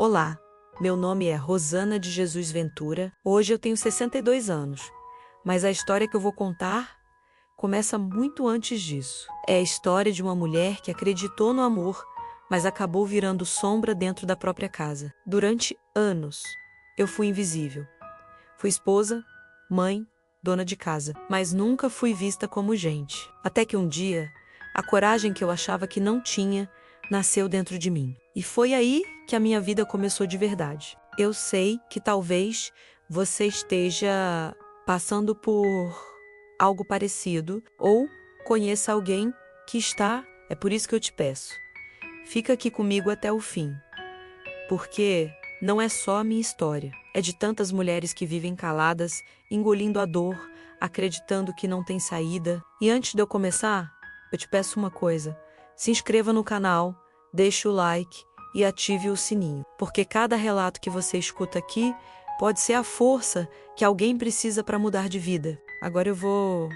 Olá, meu nome é Rosana de Jesus Ventura. Hoje eu tenho 62 anos, mas a história que eu vou contar começa muito antes disso. É a história de uma mulher que acreditou no amor, mas acabou virando sombra dentro da própria casa. Durante anos, eu fui invisível. Fui esposa, mãe, dona de casa, mas nunca fui vista como gente. Até que um dia, a coragem que eu achava que não tinha nasceu dentro de mim. E foi aí que a minha vida começou de verdade. Eu sei que talvez você esteja passando por algo parecido ou conheça alguém que está. É por isso que eu te peço. Fica aqui comigo até o fim, porque não é só a minha história. É de tantas mulheres que vivem caladas, engolindo a dor, acreditando que não tem saída. E antes de eu começar, eu te peço uma coisa. Se inscreva no canal, deixe o like e ative o sininho, porque cada relato que você escuta aqui pode ser a força que alguém precisa para mudar de vida. Agora eu vou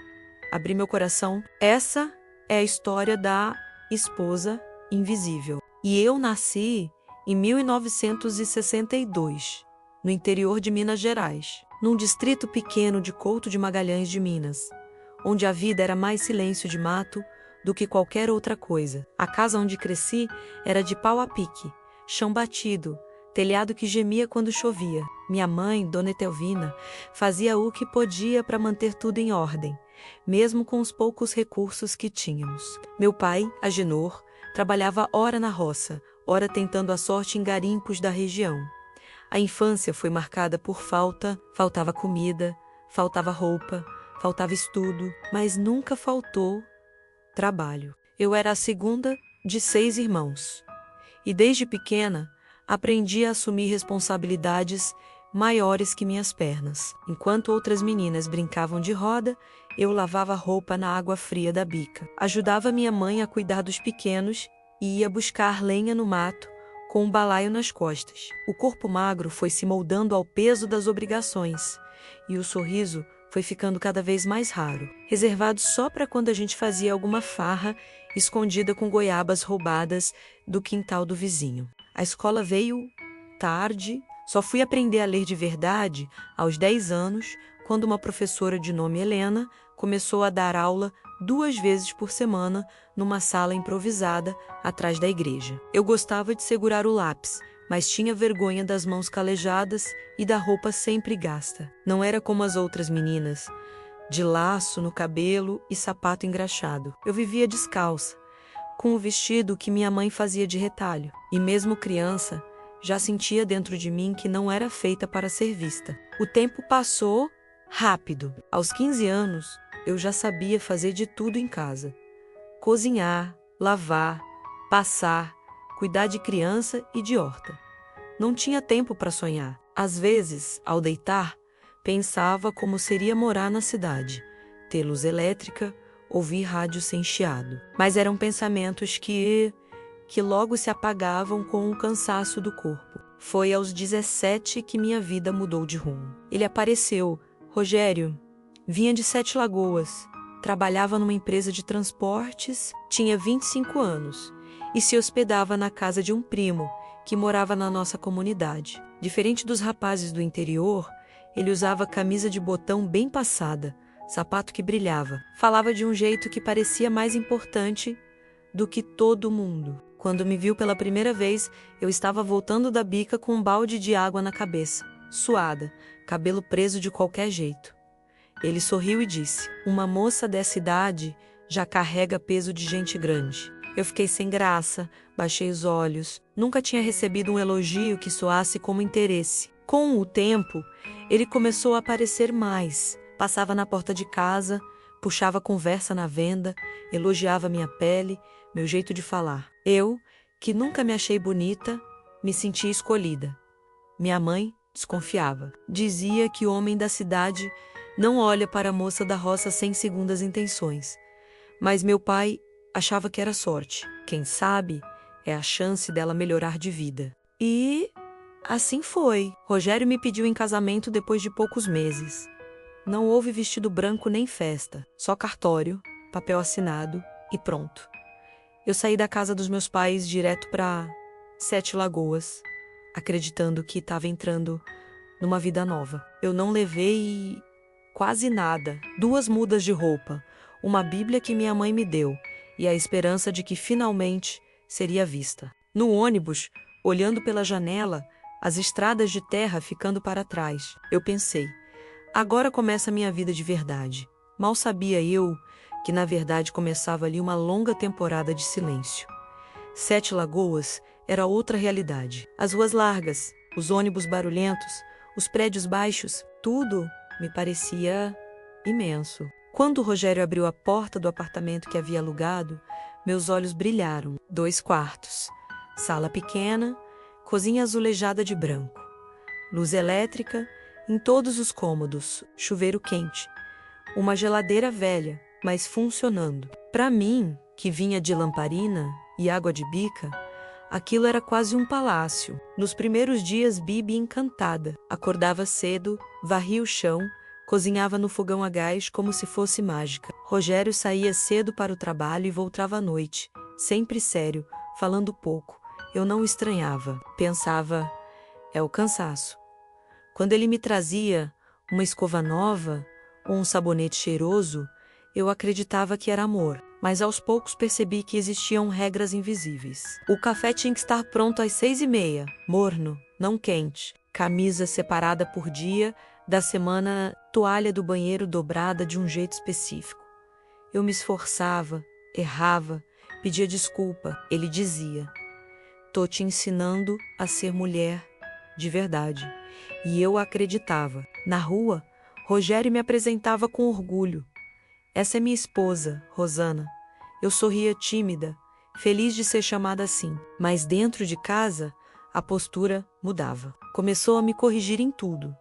abrir meu coração. Essa é a história da esposa invisível. E eu nasci em 1962, no interior de Minas Gerais, num distrito pequeno de Couto de Magalhães de Minas, onde a vida era mais silêncio de mato do que qualquer outra coisa. A casa onde cresci era de pau a pique, chão batido, telhado que gemia quando chovia. Minha mãe, Dona Etelvina, fazia o que podia para manter tudo em ordem, mesmo com os poucos recursos que tínhamos. Meu pai, Agenor, trabalhava ora na roça, ora tentando a sorte em garimpos da região. A infância foi marcada por faltava comida, faltava roupa, faltava estudo, mas nunca faltou trabalho. Eu era a segunda de 6 irmãos. E desde pequena, aprendi a assumir responsabilidades maiores que minhas pernas. Enquanto outras meninas brincavam de roda, eu lavava roupa na água fria da bica. Ajudava minha mãe a cuidar dos pequenos e ia buscar lenha no mato com um balaio nas costas. O corpo magro foi se moldando ao peso das obrigações e o sorriso foi ficando cada vez mais raro, reservado só para quando a gente fazia alguma farra escondida com goiabas roubadas do quintal do vizinho. A escola veio tarde, só fui aprender a ler de verdade aos 10 anos, quando uma professora de nome Helena começou a dar aula 2 vezes por semana numa sala improvisada atrás da igreja. Eu gostava de segurar o lápis, mas tinha vergonha das mãos calejadas e da roupa sempre gasta. Não era como as outras meninas, de laço no cabelo e sapato engraxado. Eu vivia descalça, com o vestido que minha mãe fazia de retalho. E mesmo criança, já sentia dentro de mim que não era feita para ser vista. O tempo passou rápido. Aos 15 anos, eu já sabia fazer de tudo em casa. Cozinhar, lavar, passar, cuidar de criança e de horta. Não tinha tempo para sonhar. Às vezes, ao deitar, pensava como seria morar na cidade, ter luz elétrica, ouvir rádio sem chiado. Mas eram pensamentos que logo se apagavam com o cansaço do corpo. Foi aos 17 que minha vida mudou de rumo. Ele apareceu, Rogério, vinha de 7 Lagoas, trabalhava numa empresa de transportes, tinha 25 anos e se hospedava na casa de um primo que morava na nossa comunidade. Diferente dos rapazes do interior, ele usava camisa de botão bem passada, sapato que brilhava. Falava de um jeito que parecia mais importante do que todo mundo. Quando me viu pela primeira vez, eu estava voltando da bica com um balde de água na cabeça, suada, cabelo preso de qualquer jeito. Ele sorriu e disse: "Uma moça dessa idade já carrega peso de gente grande." Eu fiquei sem graça, baixei os olhos. Nunca tinha recebido um elogio que soasse como interesse. Com o tempo, ele começou a aparecer mais. Passava na porta de casa, puxava conversa na venda, elogiava minha pele, meu jeito de falar. Eu, que nunca me achei bonita, me sentia escolhida. Minha mãe desconfiava. Dizia que o homem da cidade não olha para a moça da roça sem segundas intenções. Mas meu pai achava que era sorte. Quem sabe é a chance dela melhorar de vida. E assim foi. Rogério me pediu em casamento depois de poucos meses. Não houve vestido branco nem festa, só cartório, papel assinado e pronto. Eu saí da casa dos meus pais direto para 7 Lagoas. acreditando que estava entrando numa vida nova. Eu não levei quase nada. 2 mudas de roupa, uma Bíblia que minha mãe me deu e a esperança de que finalmente seria vista. No ônibus, olhando pela janela, as estradas de terra ficando para trás, eu pensei, agora começa a minha vida de verdade. Mal sabia eu que na verdade começava ali uma longa temporada de silêncio. 7 Lagoas era outra realidade. As ruas largas, os ônibus barulhentos, os prédios baixos, tudo me parecia imenso. Quando o Rogério abriu a porta do apartamento que havia alugado, meus olhos brilharam. 2 quartos, sala pequena, cozinha azulejada de branco, luz elétrica em todos os cômodos, chuveiro quente, uma geladeira velha, mas funcionando. Para mim, que vinha de lamparina e água de bica, aquilo era quase um palácio. Nos primeiros dias, Bibi, encantada, acordava cedo, varria o chão, cozinhava no fogão a gás como se fosse mágica. Rogério saía cedo para o trabalho e voltava à noite, sempre sério, falando pouco. Eu não estranhava. Pensava, é o cansaço. Quando ele me trazia uma escova nova ou um sabonete cheiroso, eu acreditava que era amor. Mas aos poucos percebi que existiam regras invisíveis. O café tinha que estar pronto às 6h30, morno, não quente. Camisa separada por dia, da semana, toalha do banheiro dobrada de um jeito específico. Eu me esforçava, errava, pedia desculpa. Ele dizia, tô te ensinando a ser mulher de verdade. E eu acreditava. Na rua, Rogério me apresentava com orgulho. Essa é minha esposa, Rosana. Eu sorria tímida, feliz de ser chamada assim. Mas dentro de casa, a postura mudava. Começou a me corrigir em tudo.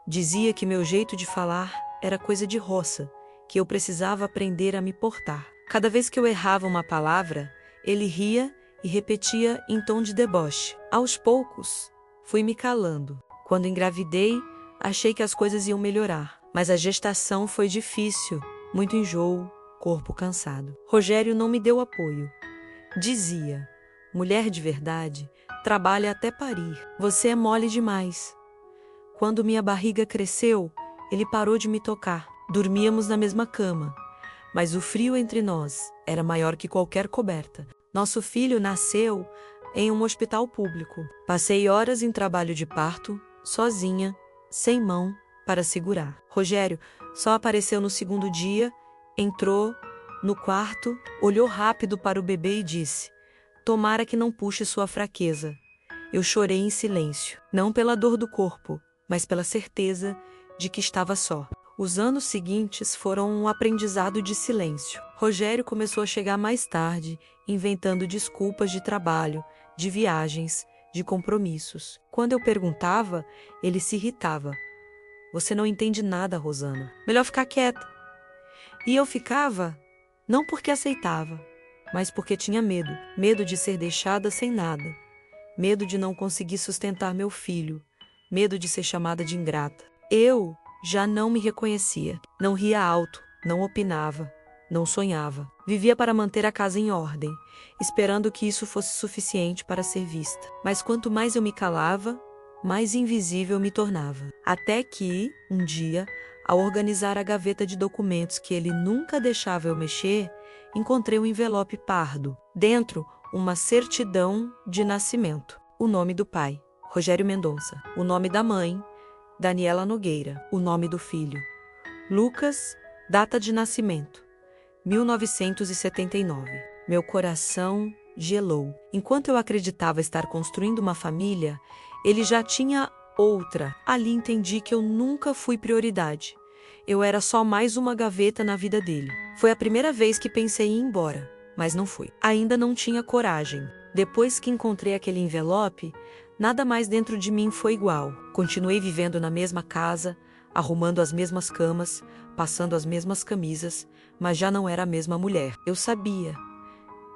Dizia que meu jeito de falar era coisa de roça, que eu precisava aprender a me portar. Cada vez que eu errava uma palavra, ele ria e repetia em tom de deboche. Aos poucos, fui me calando. Quando engravidei, achei que as coisas iam melhorar. Mas a gestação foi difícil. Muito enjoo, corpo cansado. Rogério não me deu apoio. Dizia, mulher de verdade, trabalha até parir. Você é mole demais. Quando minha barriga cresceu, ele parou de me tocar. Dormíamos na mesma cama, mas o frio entre nós era maior que qualquer coberta. Nosso filho nasceu em um hospital público. Passei horas em trabalho de parto, sozinha, sem mão, para segurar. Rogério só apareceu no segundo dia, entrou no quarto, olhou rápido para o bebê e disse, tomara que não puxe sua fraqueza. Eu chorei em silêncio, não pela dor do corpo, mas pela certeza de que estava só. Os anos seguintes foram um aprendizado de silêncio. Rogério começou a chegar mais tarde, inventando desculpas de trabalho, de viagens, de compromissos. Quando eu perguntava, ele se irritava. Você não entende nada, Rosana. Melhor ficar quieta. E eu ficava, não porque aceitava, mas porque tinha medo. Medo de ser deixada sem nada. Medo de não conseguir sustentar meu filho. Medo de ser chamada de ingrata. Eu já não me reconhecia. Não ria alto, não opinava, não sonhava. Vivia para manter a casa em ordem, esperando que isso fosse suficiente para ser vista. Mas quanto mais eu me calava, mais invisível me tornava. Até que, um dia, ao organizar a gaveta de documentos que ele nunca deixava eu mexer, encontrei um envelope pardo. Dentro, uma certidão de nascimento. O nome do pai, Rogério Mendonça. O nome da mãe, Daniela Nogueira. O nome do filho, Lucas. Data de nascimento, 1979. Meu coração gelou. Enquanto eu acreditava estar construindo uma família, ele já tinha outra. Ali entendi que eu nunca fui prioridade. Eu era só mais uma gaveta na vida dele. Foi a primeira vez que pensei em ir embora, mas não fui. Ainda não tinha coragem. Depois que encontrei aquele envelope, nada mais dentro de mim foi igual. Continuei vivendo na mesma casa, arrumando as mesmas camas, passando as mesmas camisas, mas já não era a mesma mulher. Eu sabia.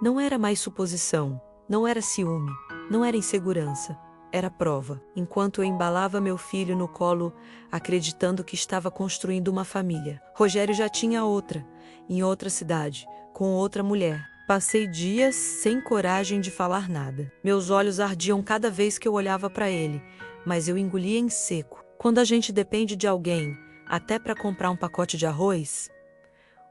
Não era mais suposição, não era ciúme, não era insegurança. Era prova. Enquanto eu embalava meu filho no colo, acreditando que estava construindo uma família, Rogério já tinha outra, em outra cidade, com outra mulher. Passei dias sem coragem de falar nada. Meus olhos ardiam cada vez que eu olhava para ele, mas eu engolia em seco. Quando a gente depende de alguém, até para comprar um pacote de arroz,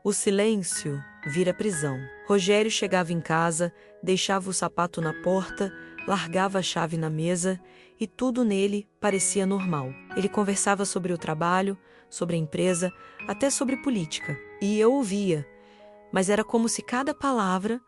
o silêncio vira prisão. Rogério chegava em casa, deixava o sapato na porta, largava a chave na mesa e tudo nele parecia normal. Ele conversava sobre o trabalho, sobre a empresa, até sobre política. E eu ouvia, mas era como se cada palavra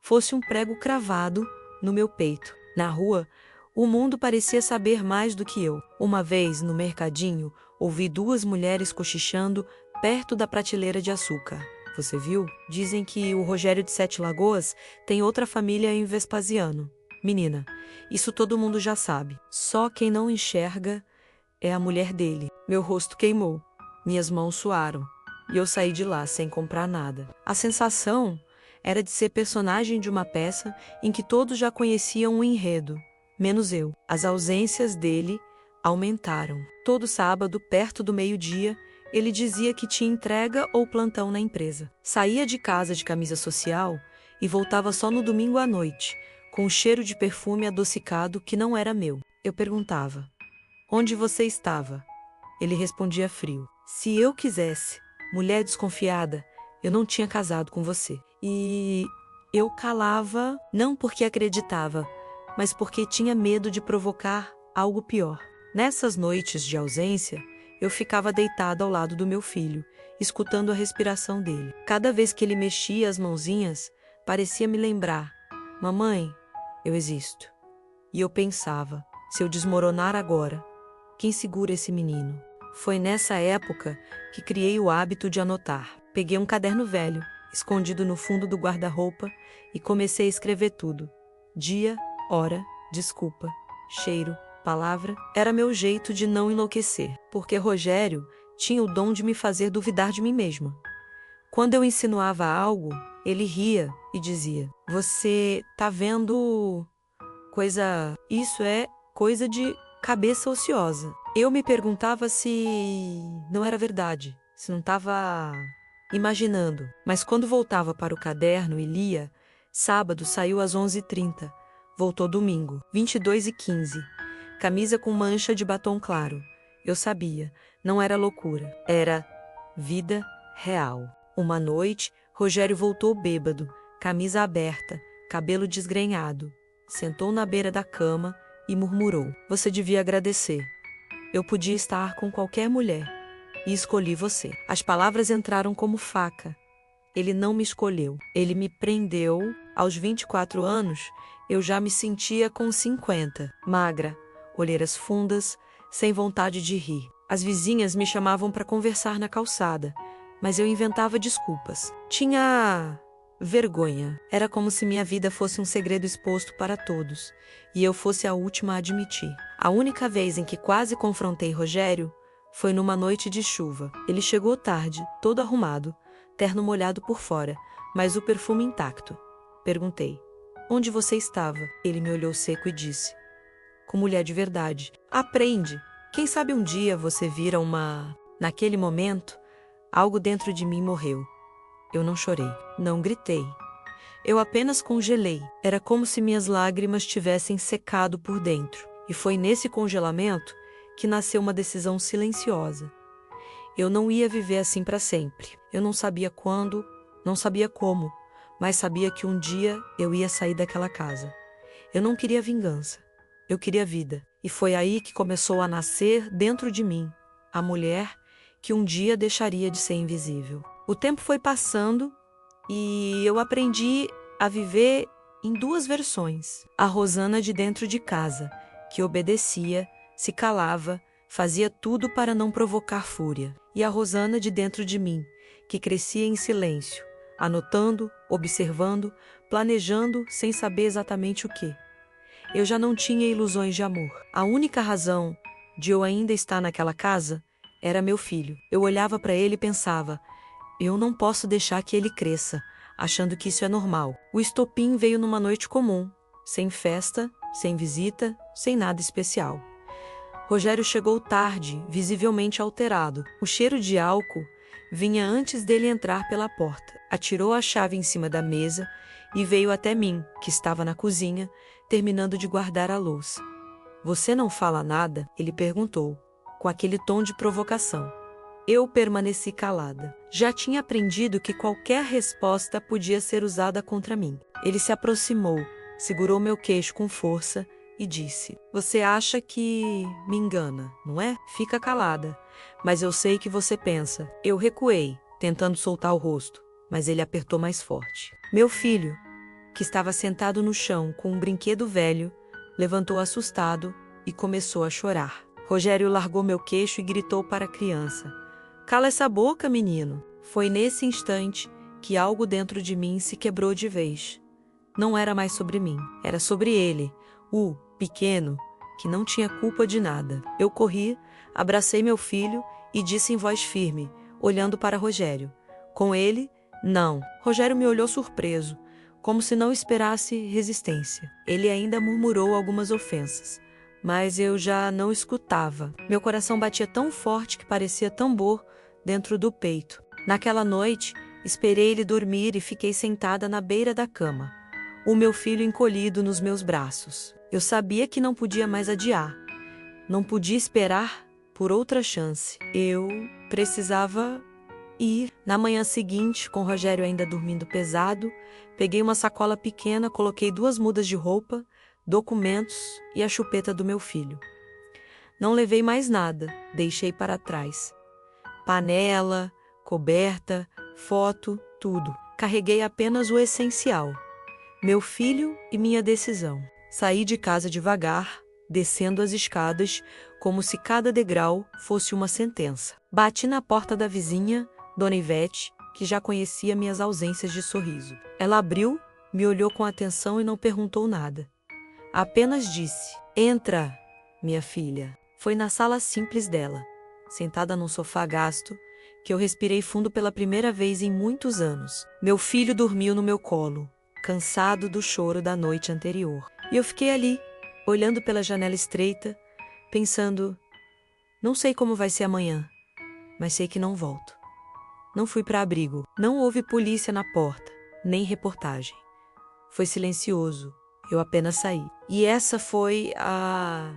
fosse um prego cravado no meu peito. Na rua, o mundo parecia saber mais do que eu. Uma vez, no mercadinho, ouvi duas mulheres cochichando perto da prateleira de açúcar. Você viu? Dizem que o Rogério de Sete Lagoas tem outra família em Vespasiano. Menina, isso todo mundo já sabe. Só quem não enxerga é a mulher dele. Meu rosto queimou. Minhas mãos suaram. E eu saí de lá sem comprar nada. A sensação era de ser personagem de uma peça em que todos já conheciam o enredo, menos eu. As ausências dele aumentaram. Todo sábado, perto do meio-dia, ele dizia que tinha entrega ou plantão na empresa. Saía de casa de camisa social e voltava só no domingo à noite, com um cheiro de perfume adocicado que não era meu. Eu perguntava: onde você estava? Ele respondia frio: se eu quisesse, mulher desconfiada, eu não tinha casado com você. E eu calava, não porque acreditava, mas porque tinha medo de provocar algo pior. Nessas noites de ausência, eu ficava deitada ao lado do meu filho, escutando a respiração dele. Cada vez que ele mexia as mãozinhas, parecia me lembrar: mamãe, eu existo. E eu pensava: se eu desmoronar agora, quem segura esse menino? Foi nessa época que criei o hábito de anotar. Peguei um caderno velho, escondido no fundo do guarda-roupa, e comecei a escrever tudo. Dia, hora, desculpa, cheiro, palavra. Era meu jeito de não enlouquecer, porque Rogério tinha o dom de me fazer duvidar de mim mesma. Quando eu insinuava algo, ele ria e dizia: você tá vendo coisa... Isso é coisa de cabeça ociosa. Eu me perguntava se não era verdade, se não estava imaginando. Mas quando voltava para o caderno e lia, sábado saiu às 11h30, voltou domingo, 22h15, camisa com mancha de batom claro. Eu sabia, não era loucura, era vida real. Uma noite, Rogério voltou bêbado, camisa aberta, cabelo desgrenhado. Sentou na beira da cama e murmurou: você devia agradecer. Eu podia estar com qualquer mulher e escolhi você. As palavras entraram como faca. Ele não me escolheu. Ele me prendeu. Aos 24 anos, eu já me sentia com 50. Magra, olheiras fundas, sem vontade de rir. As vizinhas me chamavam para conversar na calçada, mas eu inventava desculpas. Tinha vergonha. Era como se minha vida fosse um segredo exposto para todos, e eu fosse a última a admitir. A única vez em que quase confrontei Rogério foi numa noite de chuva. Ele chegou tarde, todo arrumado, terno molhado por fora, mas o perfume intacto. Perguntei: onde você estava? Ele me olhou seco e disse: com mulher de verdade. Aprende. Quem sabe um dia você vira uma... Naquele momento, algo dentro de mim morreu. Eu não chorei, não gritei. Eu apenas congelei. Era como se minhas lágrimas tivessem secado por dentro. E foi nesse congelamento que nasceu uma decisão silenciosa. Eu não ia viver assim para sempre. Eu não sabia quando, não sabia como, mas sabia que um dia eu ia sair daquela casa. Eu não queria vingança. Eu queria vida. E foi aí que começou a nascer dentro de mim a mulher que um dia deixaria de ser invisível. O tempo foi passando e eu aprendi a viver em duas versões. A Rosana de dentro de casa, que obedecia, se calava, fazia tudo para não provocar fúria. E a Rosana de dentro de mim, que crescia em silêncio, anotando, observando, planejando sem saber exatamente o quê. Eu já não tinha ilusões de amor. A única razão de eu ainda estar naquela casa era meu filho. Eu olhava para ele e pensava: eu não posso deixar que ele cresça, achando que isso é normal. O estopim veio numa noite comum, sem festa, sem visita, sem nada especial. Rogério chegou tarde, visivelmente alterado. O cheiro de álcool vinha antes dele entrar pela porta. Atirou a chave em cima da mesa e veio até mim, que estava na cozinha, terminando de guardar a louça. "Você não fala nada?" ele perguntou, com aquele tom de provocação. Eu permaneci calada. Já tinha aprendido que qualquer resposta podia ser usada contra mim. Ele se aproximou, segurou meu queixo com força e disse: "Você acha que me engana, não é? Fica calada. Mas eu sei que você pensa." Eu recuei, tentando soltar o rosto, mas ele apertou mais forte. Meu filho, que estava sentado no chão com um brinquedo velho, levantou assustado e começou a chorar. Rogério largou meu queixo e gritou para a criança: "Cala essa boca, menino." Foi nesse instante que algo dentro de mim se quebrou de vez. Não era mais sobre mim, era sobre ele, o pequeno, que não tinha culpa de nada. Eu corri, abracei meu filho e disse em voz firme, olhando para Rogério: "Com ele, não." Rogério me olhou surpreso, como se não esperasse resistência. Ele ainda murmurou algumas ofensas, mas eu já não escutava. Meu coração batia tão forte que parecia tambor dentro do peito. Naquela noite, esperei ele dormir e fiquei sentada na beira da cama, o meu filho encolhido nos meus braços. Eu sabia que não podia mais adiar. Não podia esperar por outra chance. Eu precisava ir. Na manhã seguinte, com Rogério ainda dormindo pesado, peguei uma sacola pequena, coloquei 2 mudas de roupa, documentos e a chupeta do meu filho. Não levei mais nada, deixei para trás. Panela, coberta, foto, tudo. Carreguei apenas o essencial: meu filho e minha decisão. Saí de casa devagar, descendo as escadas, como se cada degrau fosse uma sentença. Bati na porta da vizinha, Dona Ivete, que já conhecia minhas ausências de sorriso. Ela abriu, me olhou com atenção e não perguntou nada. Apenas disse: "Entra, minha filha." Foi na sala simples dela, sentada num sofá gasto, que eu respirei fundo pela primeira vez em muitos anos. Meu filho dormiu no meu colo, cansado do choro da noite anterior. E eu fiquei ali, olhando pela janela estreita, pensando: não sei como vai ser amanhã, mas sei que não volto. Não fui para abrigo, não houve polícia na porta, nem reportagem. Foi silencioso, eu apenas saí. E essa foi a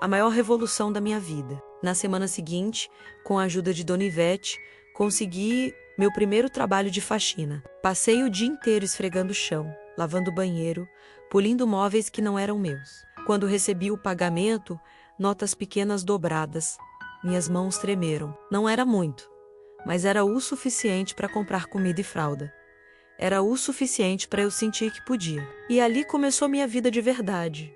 maior revolução da minha vida. Na semana seguinte, com a ajuda de Dona Ivete, consegui meu primeiro trabalho de faxina. Passei o dia inteiro esfregando o chão, lavando o banheiro, polindo móveis que não eram meus. Quando recebi o pagamento, notas pequenas dobradas. Minhas mãos tremeram. Não era muito, mas era o suficiente para comprar comida e fralda. Era o suficiente para eu sentir que podia. E ali começou minha vida de verdade.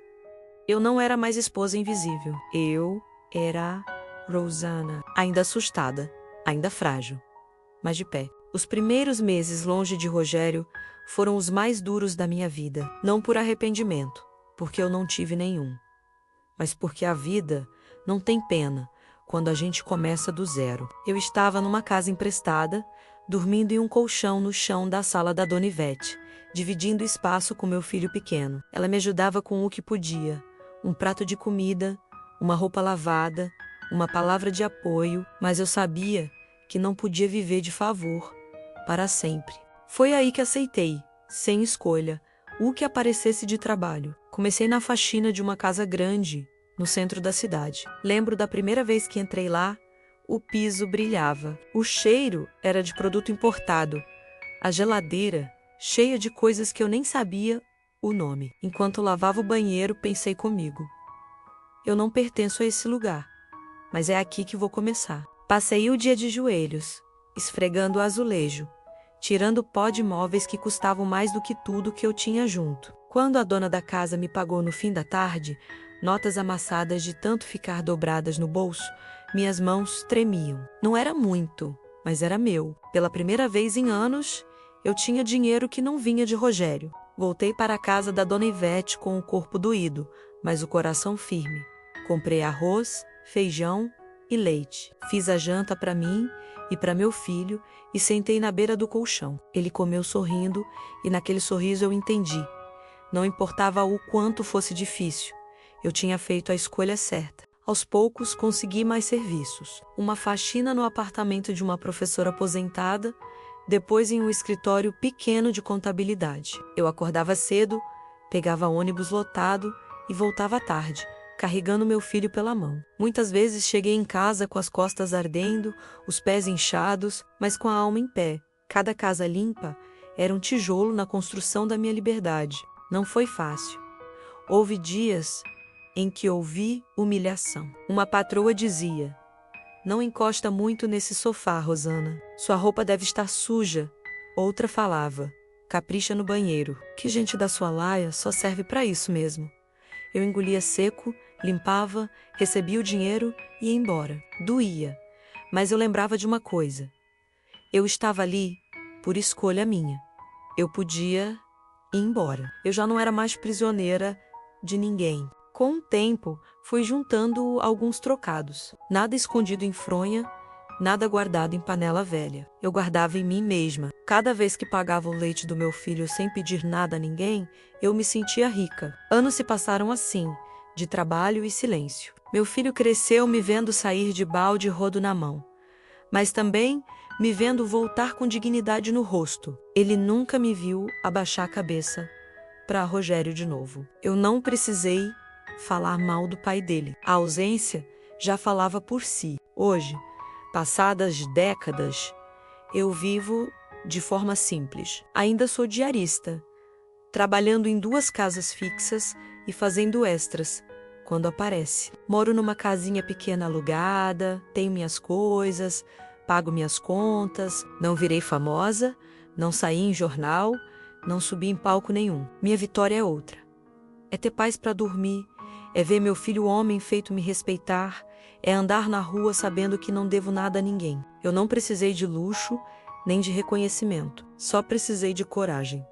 Eu não era mais esposa invisível. Eu era Rosanna, ainda assustada, ainda frágil, mas de pé. Os primeiros meses longe de Rogério foram os mais duros da minha vida. Não por arrependimento, porque eu não tive nenhum, mas porque a vida não tem pena quando a gente começa do zero. Eu estava numa casa emprestada, dormindo em um colchão no chão da sala da Dona Ivete, dividindo espaço com meu filho pequeno. Ela me ajudava com o que podia: um prato de comida, uma roupa lavada, uma palavra de apoio, mas eu sabia que não podia viver de favor para sempre. Foi aí que aceitei, sem escolha, o que aparecesse de trabalho. Comecei na faxina de uma casa grande, no centro da cidade. Lembro da primeira vez que entrei lá, o piso brilhava. O cheiro era de produto importado. A geladeira, cheia de coisas que eu nem sabia o nome. Enquanto lavava o banheiro, pensei comigo: eu não pertenço a esse lugar, mas é aqui que vou começar. Passei o dia de joelhos, esfregando o azulejo, tirando pó de móveis que custavam mais do que tudo que eu tinha junto. Quando a dona da casa me pagou no fim da tarde, notas amassadas de tanto ficar dobradas no bolso, minhas mãos tremiam. Não era muito, mas era meu. Pela primeira vez em anos, eu tinha dinheiro que não vinha de Rogério. Voltei para a casa da Dona Ivete com o corpo doído, mas o coração firme. Comprei arroz, feijão e leite. Fiz a janta para mim e para meu filho e sentei na beira do colchão. Ele comeu sorrindo e naquele sorriso eu entendi. Não importava o quanto fosse difícil, eu tinha feito a escolha certa. Aos poucos, consegui mais serviços. Uma faxina no apartamento de uma professora aposentada, depois em um escritório pequeno de contabilidade. Eu acordava cedo, pegava ônibus lotado e voltava à tarde, carregando meu filho pela mão. Muitas vezes cheguei em casa com as costas ardendo, os pés inchados, mas com a alma em pé. Cada casa limpa era um tijolo na construção da minha liberdade. Não foi fácil. Houve dias em que ouvi humilhação. Uma patroa dizia: "Não encosta muito nesse sofá, Rosana. Sua roupa deve estar suja." Outra falava: "Capricha no banheiro." Que gente da sua laia só serve para isso mesmo. Eu engolia seco, limpava, recebia o dinheiro e ia embora. Doía, mas eu lembrava de uma coisa. Eu estava ali por escolha minha. Eu podia ir embora. Eu já não era mais prisioneira de ninguém. Com o tempo, fui juntando alguns trocados. Nada escondido em fronha, nada guardado em panela velha. Eu guardava em mim mesma. Cada vez que pagava o leite do meu filho sem pedir nada a ninguém, eu me sentia rica. Anos se passaram assim, de trabalho e silêncio. Meu filho cresceu me vendo sair de balde e rodo na mão, mas também me vendo voltar com dignidade no rosto. Ele nunca me viu abaixar a cabeça para Rogério de novo. Eu não precisei falar mal do pai dele. A ausência já falava por si. Hoje, passadas décadas, eu vivo de forma simples. Ainda sou diarista, trabalhando em 2 casas fixas e fazendo extras quando aparece. Moro numa casinha pequena alugada, tenho minhas coisas, pago minhas contas, não virei famosa, não saí em jornal, não subi em palco nenhum. Minha vitória é outra. É ter paz para dormir, é ver meu filho homem feito me respeitar, é andar na rua sabendo que não devo nada a ninguém. Eu não precisei de luxo, nem de reconhecimento. Só precisei de coragem.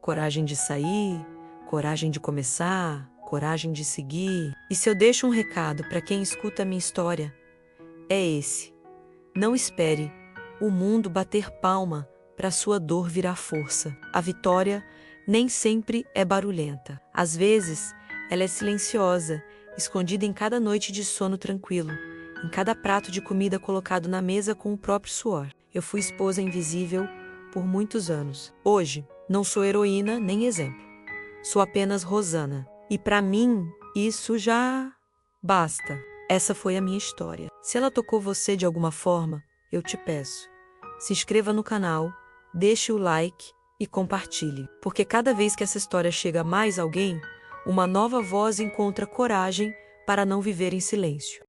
Coragem de sair, coragem de começar, coragem de seguir. E se eu deixo um recado para quem escuta a minha história, é esse. Não espere o mundo bater palma para sua dor virar força. A vitória nem sempre é barulhenta. Às vezes, ela é silenciosa, escondida em cada noite de sono tranquilo, em cada prato de comida colocado na mesa com o próprio suor. Eu fui esposa invisível por muitos anos. Hoje, não sou heroína nem exemplo. Sou apenas Rosana. E para mim, isso já basta. Essa foi a minha história. Se ela tocou você de alguma forma, eu te peço, se inscreva no canal, deixe o like e compartilhe. Porque cada vez que essa história chega a mais alguém, uma nova voz encontra coragem para não viver em silêncio.